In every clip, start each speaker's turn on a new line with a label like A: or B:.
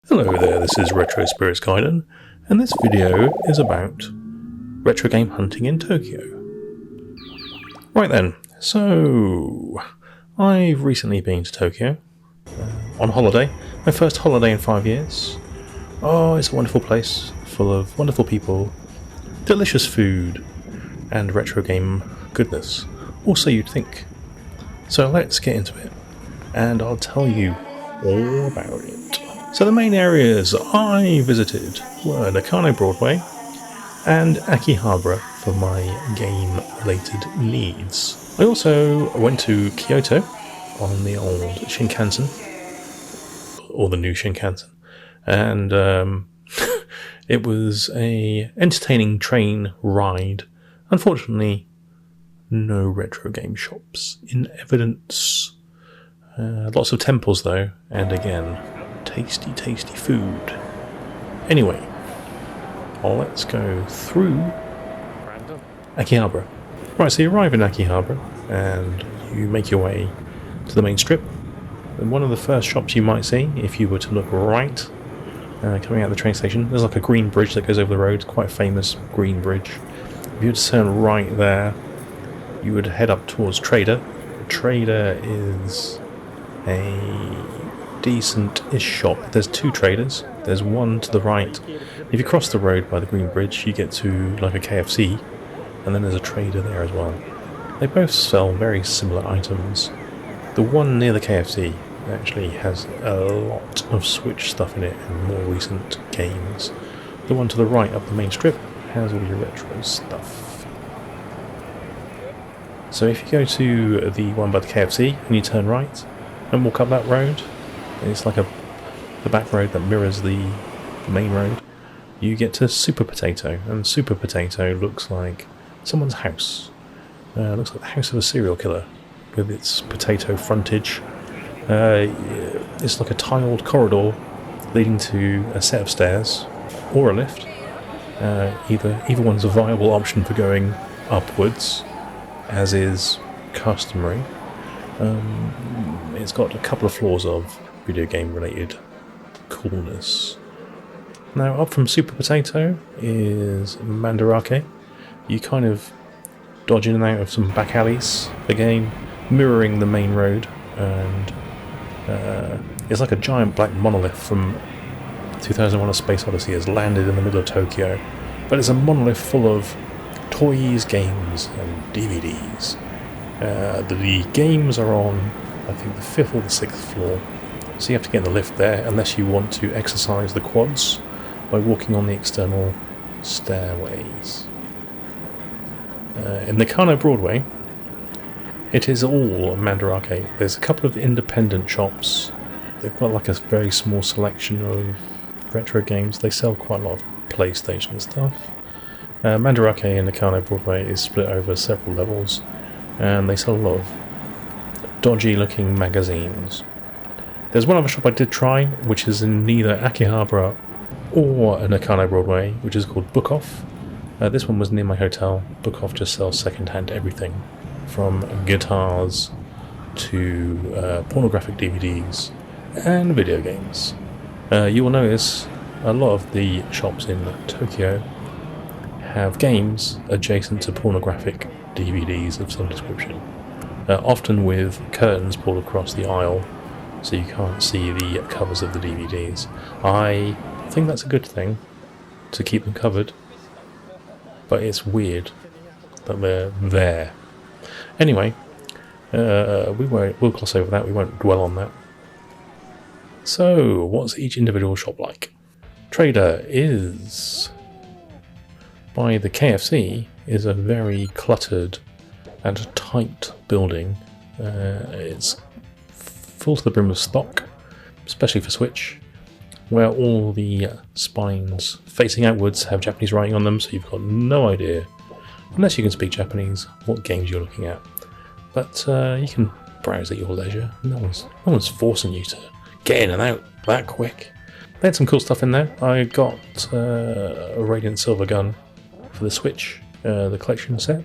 A: Hello there, this is Retro Spirits Gaiden, and this video is about retro game hunting in Tokyo. Right then, so I've recently been to Tokyo on holiday, my first holiday in 5 years. Oh, it's a wonderful place, full of wonderful people, delicious food, and retro game goodness. Also, you'd think. So let's get into it, and I'll tell you all about it. So the main areas I visited were Nakano Broadway and Akihabara for my game-related needs. I also went to Kyoto on the old Shinkansen, or the new Shinkansen, and it was a entertaining train ride. Unfortunately, no retro game shops in evidence. Lots of temples though, and again, tasty food. Anyway, let's go through Akihabara. Right, so you arrive in Akihabara and you make your way to the main strip. And one of the first shops you might see, if you were to look right, coming out of the train station, there's like a green bridge that goes over the road, quite a famous green bridge. If you were to turn right there, you would head up towards Trader. Trader is a decent-ish shop. There's two traders. There's one to the right. If you cross the road by the green bridge, you get to like a KFC, and then there's a trader there as well. They both sell very similar items. The one near the KFC actually has a lot of Switch stuff in it and more recent games. The one to the right up the main strip has all your retro stuff. So if you go to the one by the KFC and you turn right and walk up that road, it's like the back road that mirrors the main road, you get to Super Potato, and Super Potato looks like someone's house. Looks like the house of a serial killer with its potato frontage. It's like a tiled corridor leading to a set of stairs or a lift. Either one's a viable option for going upwards, as is customary. It's got a couple of floors of video game related coolness. Now up from Super Potato is Mandarake. You kind of dodge in and out of some back alleys, again mirroring the main road, and it's like a giant black monolith from 2001: A Space Odyssey has landed in the middle of Tokyo, but it's a monolith full of toys, games and DVDs. The games are on, I think, the 5th or the 6th floor, so you have to get in the lift there unless you want to exercise the quads by walking on the external stairways. In Nakano Broadway, it is all Mandarake. There's a couple of independent shops. They've got like a very small selection of retro games. They sell quite a lot of PlayStation stuff. Mandarake in Nakano Broadway is split over several levels, and they sell a lot of dodgy looking magazines. There's one other shop I did try, which is in neither Akihabara or Nakano Broadway, which is called Book Off. This one was near my hotel. Book Off just sells second-hand everything, from guitars to pornographic DVDs and video games. You will notice a lot of the shops in Tokyo have games adjacent to pornographic DVDs of some description, often with curtains pulled across the aisle so you can't see the covers of the DVDs. I think that's a good thing, to keep them covered, but it's weird that they're there. Anyway, we'll gloss over that, we won't dwell on that. So, what's each individual shop like? Trader is, by the KFC, is a very cluttered and tight building. It's full to the brim of stock, especially for Switch, where all the spines facing outwards have Japanese writing on them, so you've got no idea, unless you can speak Japanese, what games you're looking at. But you can browse at your leisure. No one's forcing you to get in and out that quick. They had some cool stuff in there. I got a Radiant Silver gun for the Switch, the collection set.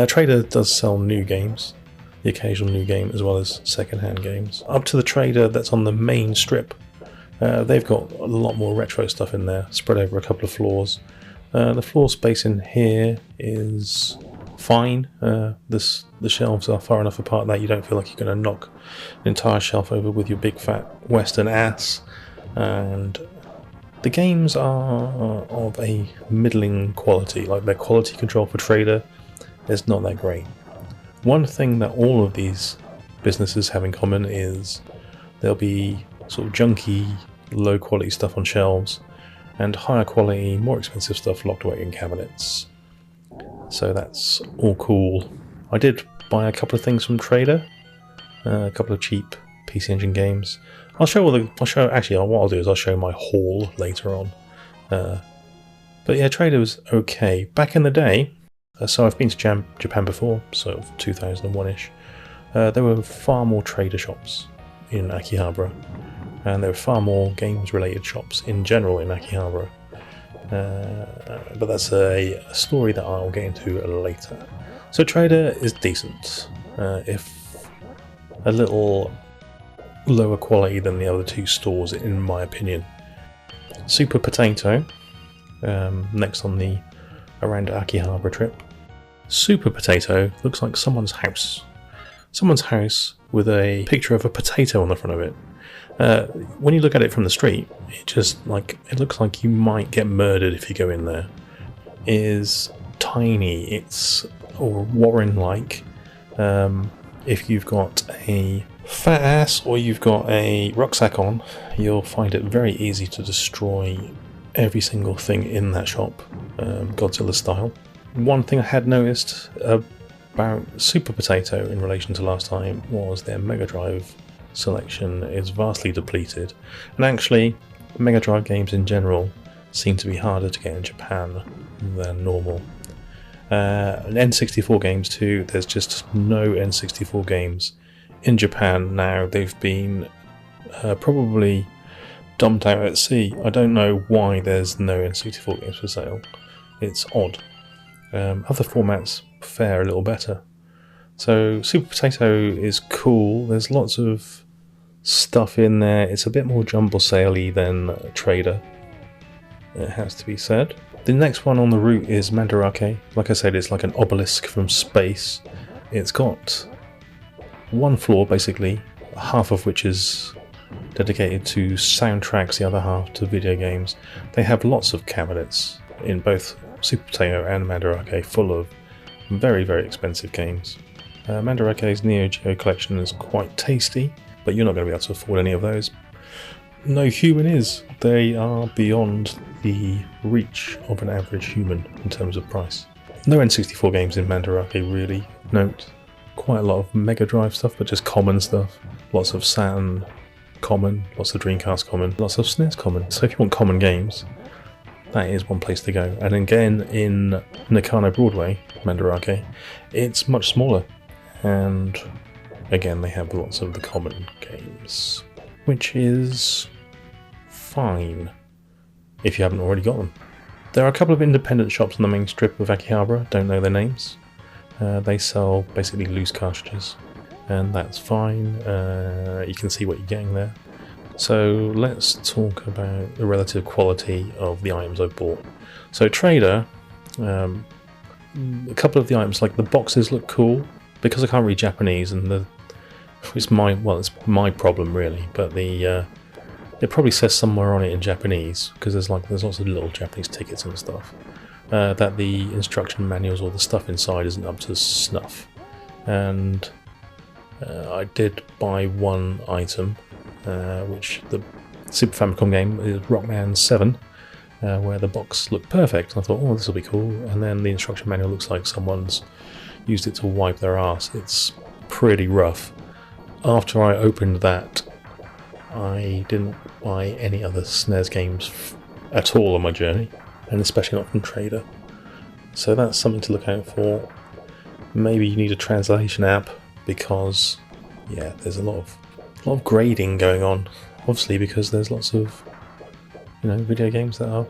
A: Trader does sell new games, the occasional new game, as well as second-hand games. Up to the Trader that's on the main strip, They've got a lot more retro stuff in there, spread over a couple of floors. The floor space in here is fine. The shelves are far enough apart that you don't feel like you're going to knock an entire shelf over with your big fat Western ass. And the games are of a middling quality, like their quality control for Trader is not that great. One thing that all of these businesses have in common is there'll be sort of junky, low quality stuff on shelves and higher quality, more expensive stuff locked away in cabinets. So that's all cool. I did buy a couple of things from Trader, a couple of cheap PC Engine games. Actually, what I'll do is I'll show my haul later on. But yeah, Trader was okay. Back in the day, so I've been to Japan before, sort of 2001-ish. There were far more Trader shops in Akihabara, and there were far more games-related shops in general in Akihabara. But that's a story that I'll get into later. So Trader is decent, if a little lower quality than the other two stores in my opinion. Super Potato, next on the around Akihabara trip. Super Potato looks like someone's house. Someone's house with a picture of a potato on the front of it. When you look at it from the street, it looks like you might get murdered if you go in there. It is tiny. It's Warren-like. If you've got a fat ass or you've got a rucksack on, you'll find it very easy to destroy every single thing in that shop, Godzilla style. One thing I had noticed about Super Potato in relation to last time was their Mega Drive selection is vastly depleted, and actually Mega Drive games in general seem to be harder to get in Japan than normal. N64 games too, there's just no N64 games in Japan now. They've been probably dumped out at sea. I don't know why there's no N64 games for sale. It's odd. Other formats fare a little better. So Super Potato is cool. There's lots of stuff in there. It's a bit more jumble sale-y than Trader, it has to be said. The next one on the route is Mandarake. Like I said, it's like an obelisk from space. It's got one floor basically, half of which is dedicated to soundtracks, the other half to video games. They have lots of cabinets in both Super Potato and Mandarake full of very, very expensive games. Mandarake's Neo Geo collection is quite tasty, but you're not going to be able to afford any of those. No human is. They are beyond the reach of an average human in terms of price. No N64 games in Mandarake really. Note quite a lot of Mega Drive stuff, but just common stuff. Lots of Saturn common, lots of Dreamcast common, lots of SNES common. So if you want common games, that is one place to go. And again, in Nakano Broadway, Mandarake, it's much smaller. And again, they have lots of the common games, which is fine if you haven't already got them. There are a couple of independent shops on the main strip of Akihabara, don't know their names. They sell basically loose cartridges, and that's fine. You can see what you're getting there. So let's talk about the relative quality of the items I've bought. So Trader, a couple of the items, like the boxes look cool, because I can't read Japanese, and it's my problem really, but it probably says somewhere on it in Japanese, because there's lots of little Japanese tickets and stuff, that the instruction manuals or the stuff inside isn't up to snuff. And I did buy one item, which the Super Famicom game is Rockman 7, where the box looked perfect. I thought, oh, this will be cool, and then the instruction manual looks like someone's used it to wipe their ass. It's pretty rough. After I opened that, I didn't buy any other SNES games at all on my journey, and especially not from Trader. So that's something to look out for. Maybe you need a translation app, because yeah, there's a lot of grading going on, obviously, because there's lots of video games that are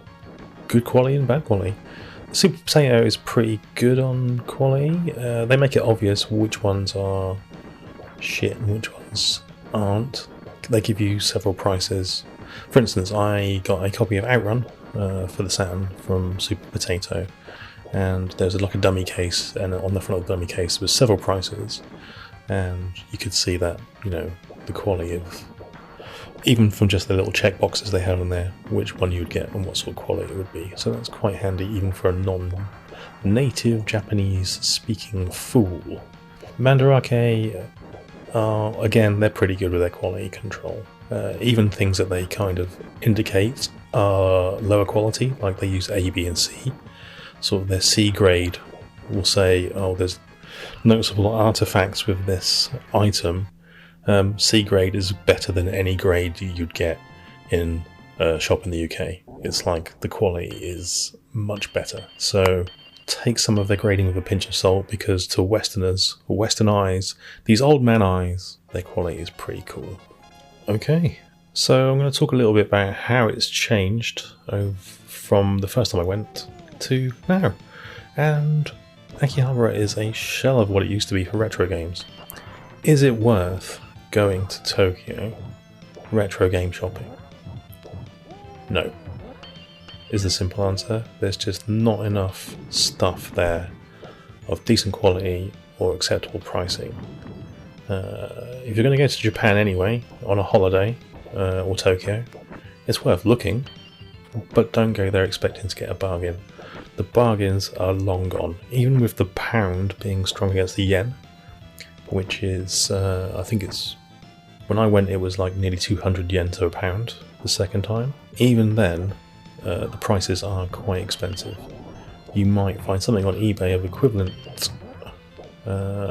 A: good quality and bad quality. Super Potato is pretty good on quality. They make it obvious which ones are shit and which ones aren't. They give you several prices. For instance, I got a copy of Outrun for the Saturn from Super Potato, and there's like a dummy case, and on the front of the dummy case there was several prices, and you could see that, you know, the quality of, even from just the little check boxes they had on there, which one you would get and what sort of quality it would be. So that's quite handy even for a non-native Japanese-speaking fool. Mandarake, again, they're pretty good with their quality control. Even things that they kind of indicate are lower quality, like they use A, B and C. Sort of their C grade will say, oh, there's noticeable artifacts with this item. C grade is better than any grade you'd get in a shop in the UK. It's like the quality is much better. So take some of their grading with a pinch of salt, because to Westerners, or Western eyes, these old man eyes, their quality is pretty cool. Okay, so I'm going to talk a little bit about how it's changed from the first time I went to now. And Akihabara is a shell of what it used to be for retro games. Is it worth going to Tokyo retro game shopping? No, is the simple answer. There's just not enough stuff there of decent quality or acceptable pricing. If you're going to go to Japan anyway on a holiday, or Tokyo, it's worth looking, but don't go there expecting to get a bargain. The bargains are long gone, even with the pound being strong against the yen, which is, I think it's, when I went it was like nearly 200 yen to a pound the second time. Even then, the prices are quite expensive. You might find something on eBay of equivalent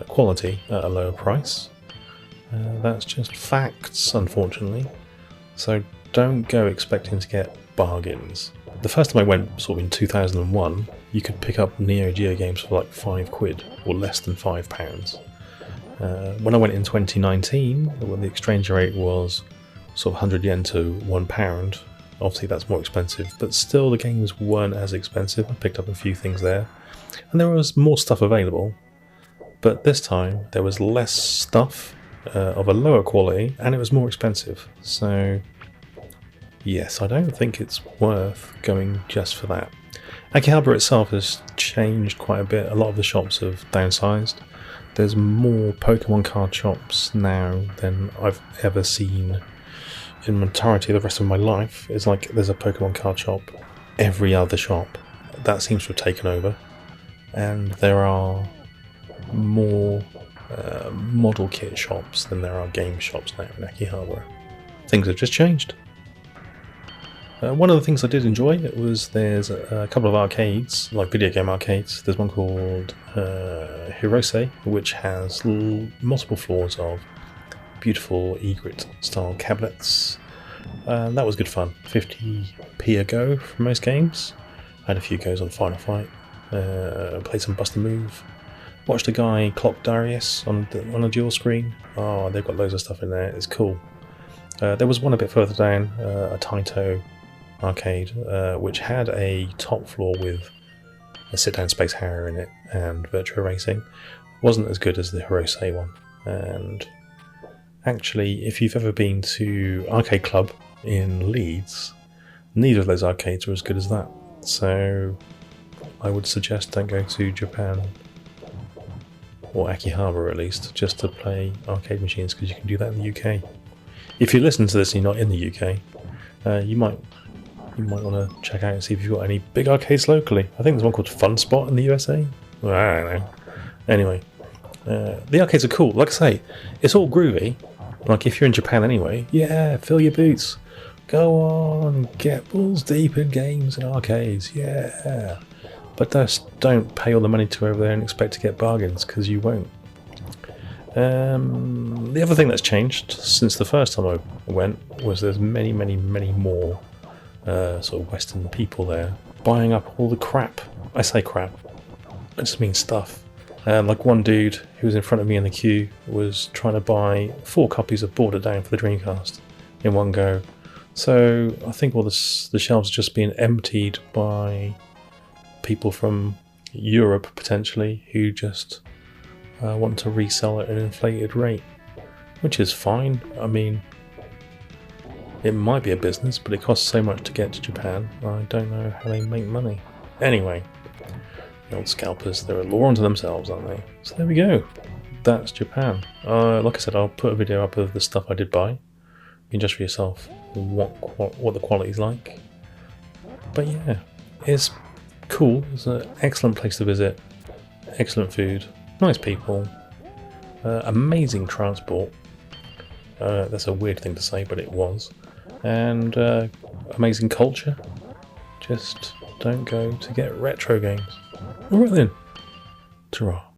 A: quality at a lower price. That's just facts, unfortunately. So don't go expecting to get bargains. The first time I went, sort of in 2001, you could pick up Neo Geo games for like £5 or less than £5. When I went in 2019, when the exchange rate was sort of 100 yen to £1, obviously that's more expensive, but still the games weren't as expensive. I picked up a few things there, and there was more stuff available, but this time there was less stuff of a lower quality, and it was more expensive. So yes, I don't think it's worth going just for that. Akihabara itself has changed quite a bit. A lot of the shops have downsized. There's more Pokemon card shops now than I've ever seen in my entirety of the rest of my life. It's like there's a Pokemon card shop every other shop. That seems to have taken over. And there are more model kit shops than there are game shops now in Akihabara. Things have just changed. One of the things I did enjoy was there's a couple of arcades, like video game arcades. There's one called Hirose, which has multiple floors of beautiful egret style cabinets. That was good fun. 50p a go for most games. I had a few goes on Final Fight. Played some Bust a Move. Watched a guy clock Darius on a dual screen. Oh, they've got loads of stuff in there. It's cool. There was one a bit further down, a Taito arcade, which had a top floor with a sit-down Space Harrier in it and Virtua Racing. Wasn't as good as the Hirose one. And actually, if you've ever been to Arcade Club in Leeds, neither of those arcades are as good as that. So I would suggest don't go to Japan, or Akihabara at least, just to play arcade machines, because you can do that in the UK. If you listen to this and you're not in the UK, you might want to check out and see if you've got any big arcades locally. I think there's one called Fun Spot in the USA. Well, I don't know. Anyway, the arcades are cool. Like I say, it's all groovy. Like if you're in Japan anyway, yeah, fill your boots. Go on, get balls deep in games and arcades, yeah. But just don't pay all the money to over there and expect to get bargains, because you won't. The other thing that's changed since the first time I went was there's many more sort of Western people there buying up all the crap. I say crap, I just mean stuff. Like one dude who was in front of me in the queue was trying to buy 4 copies of Border Down for the Dreamcast in one go. So I think all the shelves are just being emptied by people from Europe potentially who just want to resell at an inflated rate, which is fine. I mean, It might be a business, but it costs so much to get to Japan, I don't know how they make money. Anyway, the old scalpers, they're a law unto themselves, aren't they? So there we go. That's Japan. Like I said, I'll put a video up of the stuff I did buy. You can judge for yourself what the quality's like. But yeah, it's cool. It's an excellent place to visit. Excellent food. Nice people. Amazing transport. That's a weird thing to say, but it was. And amazing culture. Just don't go to get retro games. Alright then. Ta-ra.